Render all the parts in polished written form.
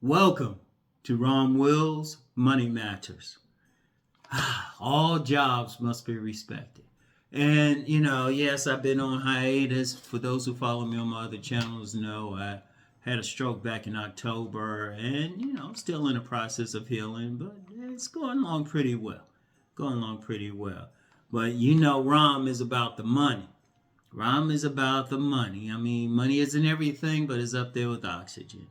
Welcome to Rom Wills Money Matters. All jobs must be respected. And, yes, I've been on hiatus. For those who follow me on my other channels know I had a stroke back in October and, still in the process of healing, but it's going along pretty well. But, Rom is about the money. Rom is about the money. I mean, money isn't everything, but it's up there with oxygen.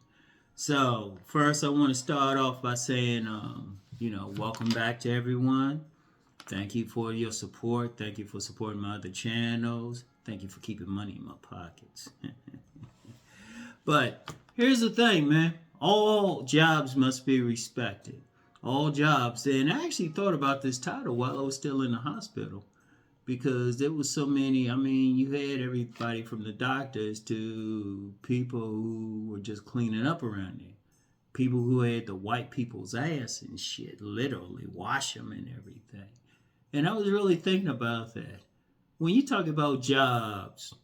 So, first I want to start off by saying, welcome back to everyone. Thank you for your support. Thank you for supporting my other channels. Thank you for keeping money in my pockets. But here's the thing, man. All jobs must be respected. All jobs. And I actually thought about this title while I was still in the hospital. Because there was so many, you had everybody from the doctors to people who were just cleaning up around there. People who had to wipe people's ass and shit, literally wash them and everything. And I was really thinking about that. When you talk about jobs,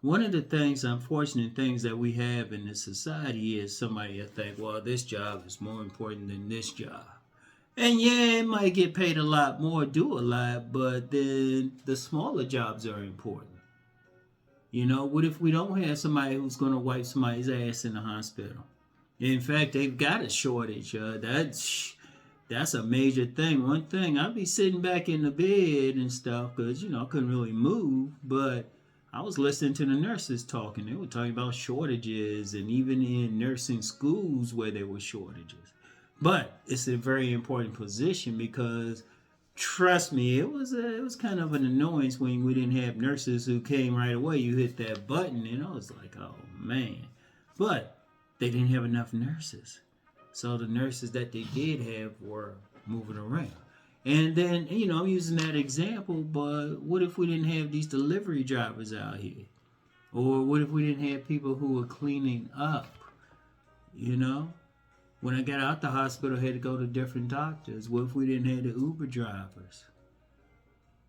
one of the things, unfortunate things that we have in this society is somebody that think, well, this job is more important than this job. And yeah, it might get paid a lot more, do a lot, but then the smaller jobs are important. What if we don't have somebody who's going to wipe somebody's ass in the hospital? In fact, they've got a shortage. That's a major thing. One thing, I'd be sitting back in the bed and stuff because, I couldn't really move, but I was listening to the nurses talking. They were talking about shortages and even in nursing schools where there were shortages. But it's a very important position because, trust me, it was kind of an annoyance when we didn't have nurses who came right away. You hit that button and I was like, oh man. But they didn't have enough nurses. So the nurses that they did have were moving around. And then, I'm using that example, but what if we didn't have these delivery drivers out here? Or what if we didn't have people who were cleaning up, When I got out the hospital, I had to go to different doctors. What if we didn't have the Uber drivers?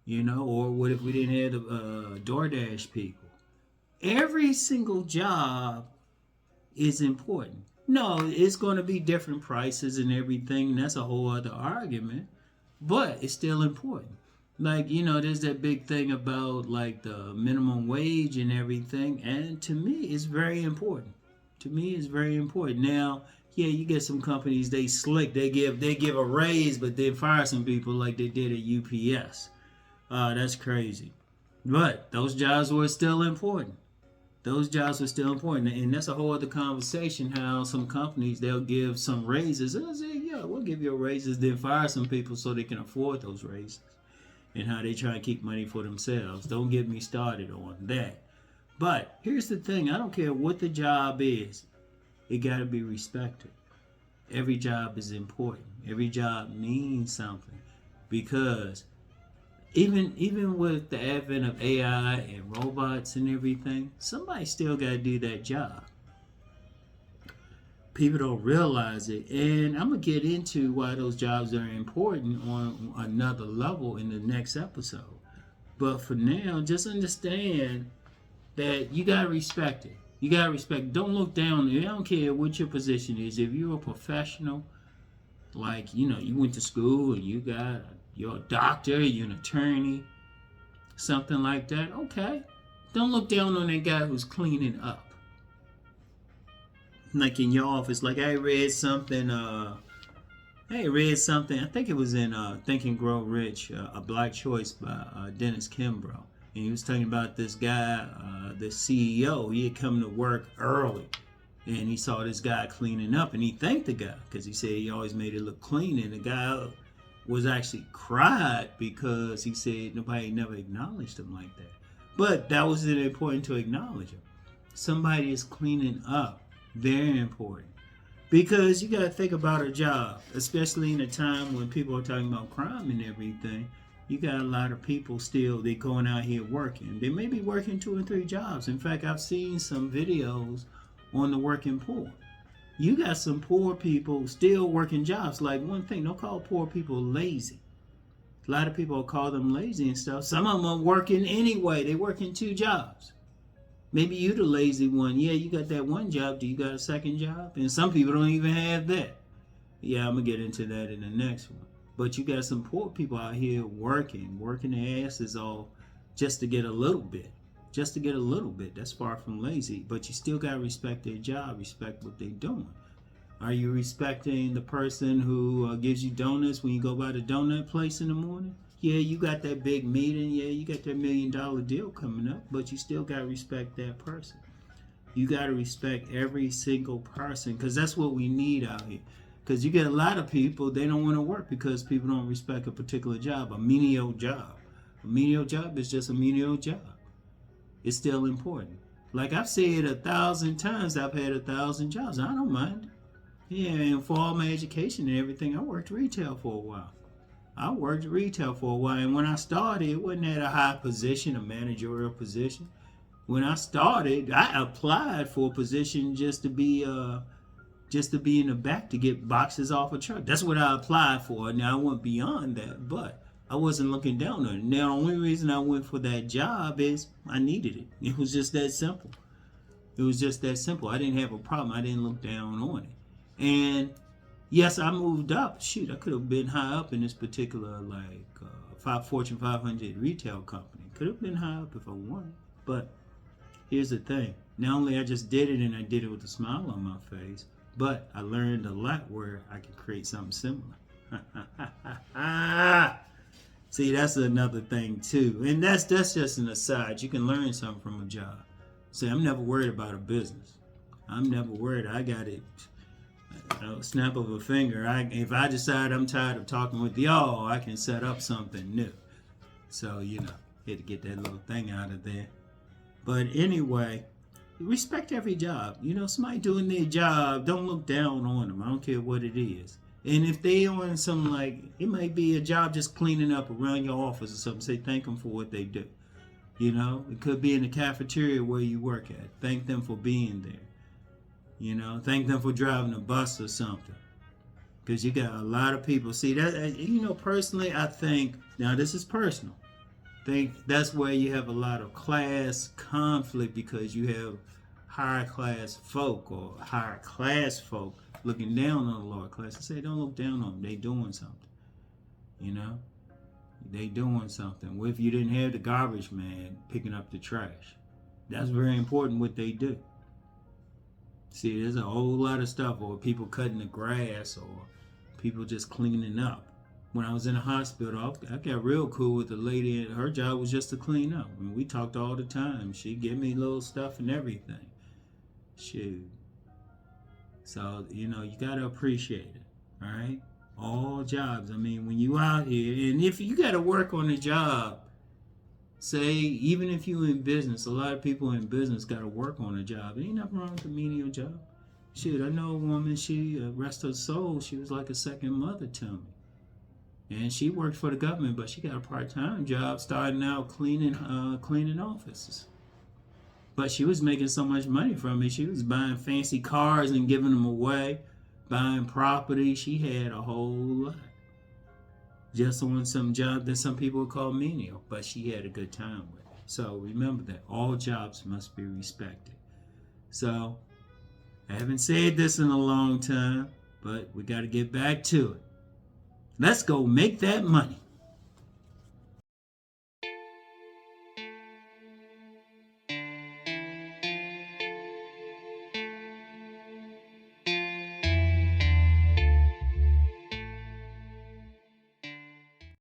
Or what if we didn't have the DoorDash people? Every single job is important. No, it's going to be different prices and everything. And that's a whole other argument. But it's still important. Like, there's that big thing about like the minimum wage and everything. And to me, it's very important. Now, yeah, you get some companies, they slick. They give a raise, but they fire some people like they did at UPS. That's crazy. But those jobs were still important. And that's a whole other conversation, how some companies, they'll give some raises. They'll say, yeah, we'll give you raises, then fire some people so they can afford those raises. And how they try to keep money for themselves. Don't get me started on that. But here's the thing. I don't care what the job is. It got to be respected. Every job is important. Every job means something. Because even with the advent of AI and robots and everything, somebody still got to do that job. People don't realize it. And I'm going to get into why those jobs are important on another level in the next episode. But for now, just understand that you got to respect it. Don't look down. I don't care what your position is. If you're a professional, like, you went to school and you're a doctor, you're an attorney, something like that, okay. Don't look down on that guy who's cleaning up. Like in your office, like I read something, I think it was in Think and Grow Rich, A Black Choice by Dennis Kimbrough. And he was talking about this guy, the CEO. He had come to work early. And he saw this guy cleaning up. And he thanked the guy because he said he always made it look clean. And the guy was actually cried because he said nobody never acknowledged him like that. But that was important to acknowledge him. Somebody is cleaning up. Very important. Because you got to think about a job. Especially in a time when people are talking about crime and everything. You got a lot of people still, they going out here working. They may be working 2 or 3 jobs. In fact, I've seen some videos on the working poor. You got some poor people still working jobs. Like one thing, don't call poor people lazy. A lot of people call them lazy and stuff. Some of them are working anyway. They working 2 jobs. Maybe you the lazy one. Yeah, you got that one job. Do you got a second job? And some people don't even have that. Yeah, I'm gonna get into that in the next one. But you got some poor people out here working their asses off just to get a little bit. Just to get a little bit. That's far from lazy. But you still gotta respect their job, respect what they're doing. Are you respecting the person who gives you donuts when you go by the donut place in the morning? Yeah, you got that big meeting. Yeah, you got that $1 million deal coming up, but you still got to respect that person. You got to respect every single person because that's what we need out here. Because you get a lot of people, they don't want to work because people don't respect a particular job, a menial job. A menial job is just a menial job. It's still important. Like I've said 1,000 times, I've had 1,000 jobs. I don't mind it. Yeah, and for all my education and everything, I worked retail for a while. And when I started, it wasn't at a high position, a managerial position. When I started, I applied for a position just to be in the back to get boxes off a truck. That's what I applied for. Now I went beyond that, but I wasn't looking down on it. Now the only reason I went for that job is I needed it. It was just that simple. I didn't have a problem. I didn't look down on it. And yes, I moved up. Shoot, I could have been high up in this particular Fortune 500 retail company. Could have been high up if I wanted. But here's the thing. Not only I just did it and I did it with a smile on my face, but I learned a lot where I could create something similar. See, that's another thing too. And that's just an aside. You can learn something from a job. See, I'm never worried about a business. I'm never worried. I got it. Snap of a finger. If I decide I'm tired of talking with y'all, I can set up something new. So, had to get that little thing out of there. But anyway, respect every job. Somebody doing their job, don't look down on them. I don't care what it is. And if they on something it might be a job just cleaning up around your office or something, say thank them for what they do. It could be in the cafeteria where you work at. Thank them for being there. Thank them for driving a bus or something. Because you got a lot of people. See, that, personally, I think, now this is personal. I think that's where you have a lot of class conflict because you have higher class folk or higher class folk looking down on the lower class. I say, don't look down on them. They doing something. They doing something. What if you didn't have the garbage man picking up the trash? That's very important what they do. See, there's a whole lot of stuff, or people cutting the grass, or people just cleaning up. When I was in the hospital, I got real cool with the lady, and her job was just to clean up. And we talked all the time. She gave me little stuff and everything. Shoot. So, you got to appreciate it, all right? All jobs. I mean, when you out here, and if you got to work on a job, say, even if you in business, a lot of people in business got to work on a job. Ain't nothing wrong with a menial job. Shit, I know a woman, she, rest her soul, she was like a second mother to me. And she worked for the government, but she got a part-time job starting out cleaning offices. But she was making so much money from it. She was buying fancy cars and giving them away, buying property. She had a whole lot. Just on some job that some people would call menial, but she had a good time with it. So remember that all jobs must be respected. So I haven't said this in a long time, but we got to get back to it. Let's go make that money.